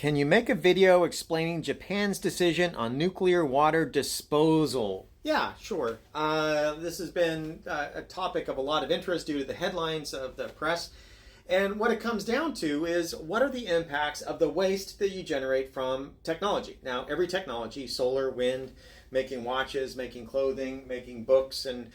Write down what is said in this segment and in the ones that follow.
Can you make a video explaining Japan's decision on nuclear water disposal? Yeah, sure. This has been a topic of a lot of interest due to the headlines of the press. And what it comes down to is what are the impacts of the waste that you generate from technology? Now, every technology, solar, wind, making watches, making clothing, making books, and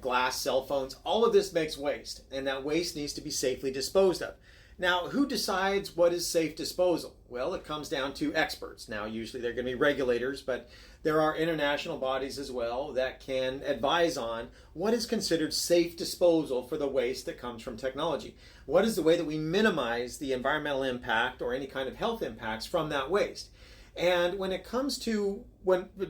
glass, cell phones, all of this makes waste. And that waste needs to be safely disposed of. Now, who decides what is safe disposal? Well, it comes down to experts. Now, usually they're going to be regulators, but there are international bodies as well that can advise on what is considered safe disposal for the waste that comes from technology. What is the way that we minimize the environmental impact or any kind of health impacts from that waste? And when it comes to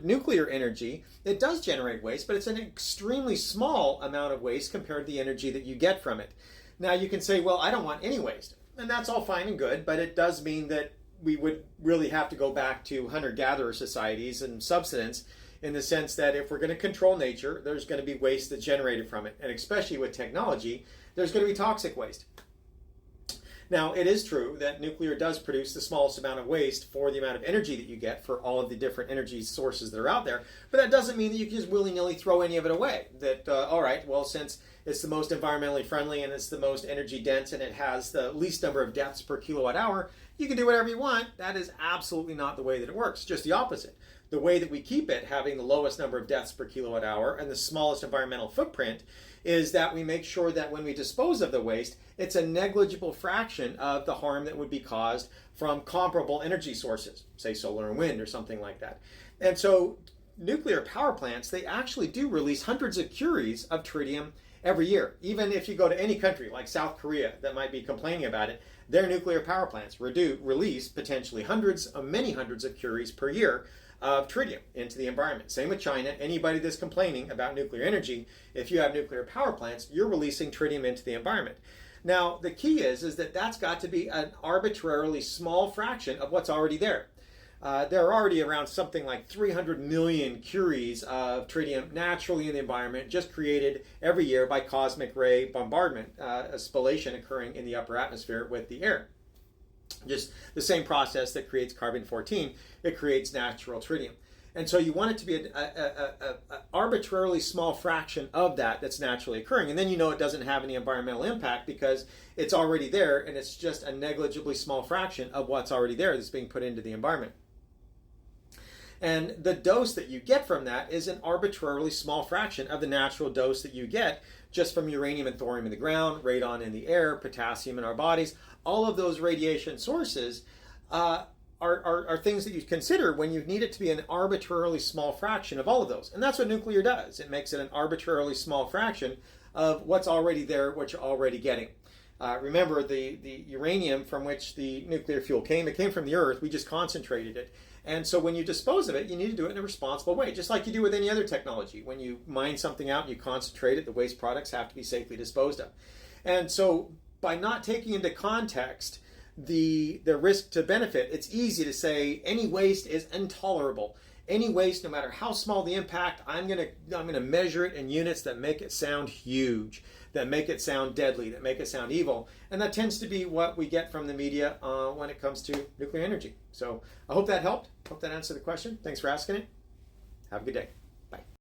nuclear energy, it does generate waste, but it's an extremely small amount of waste compared to the energy that you get from it. Now, you can say, well, I don't want any waste. And that's all fine and good, but it does mean that we would really have to go back to hunter-gatherer societies and subsistence in the sense that if we're going to control nature, there's going to be waste that's generated from it. And especially with technology, there's going to be toxic waste. Now, it is true that nuclear does produce the smallest amount of waste for the amount of energy that you get for all of the different energy sources that are out there. But that doesn't mean that you can just willy-nilly throw any of it away. That, all right, well, since it's the most environmentally friendly and it's the most energy dense and it has the least number of deaths per kilowatt hour, you can do whatever you want. That is absolutely not the way that it works. Just the opposite. The way that we keep it having the lowest number of deaths per kilowatt hour and the smallest environmental footprint is that we make sure that when we dispose of the waste, it's a negligible fraction of the harm that would be caused from comparable energy sources, say solar and wind or something like that. And so nuclear power plants, they actually do release hundreds of curies of tritium every year. Even if you go to any country like South Korea that might be complaining about it, their nuclear power plants release potentially many hundreds of curies per year of tritium into the environment. Same with China. Anybody that's complaining about nuclear energy, if you have nuclear power plants, you're releasing tritium into the environment. Now, the key is that that's got to be an arbitrarily small fraction of what's already there. There are already around something like 300 million curies of tritium naturally in the environment, just created every year by cosmic ray bombardment, a spallation occurring in the upper atmosphere with the air. Just the same process that creates carbon-14, it creates natural tritium. And so you want it to be an arbitrarily small fraction of that that's naturally occurring. And then you know it doesn't have any environmental impact because it's already there and it's just a negligibly small fraction of what's already there that's being put into the environment. And the dose that you get from that is an arbitrarily small fraction of the natural dose that you get just from uranium and thorium in the ground, radon in the air, potassium in our bodies. All of those radiation sources are things that you consider when you need it to be an arbitrarily small fraction of all of those. And that's what nuclear does. It makes it an arbitrarily small fraction of what's already there, what you're already getting. Remember, the uranium from which the nuclear fuel came, it came from the earth. We just concentrated it. And so when you dispose of it, you need to do it in a responsible way, just like you do with any other technology. When you mine something out and you concentrate it, the waste products have to be safely disposed of. And so by not taking into context the risk to benefit, it's easy to say any waste is intolerable. Any waste, no matter how small the impact, I'm gonna measure it in units that make it sound huge, that make it sound deadly, that make it sound evil. And that tends to be what we get from the media when it comes to nuclear energy. So I hope that helped. Hope that answered the question. Thanks for asking it. Have a good day.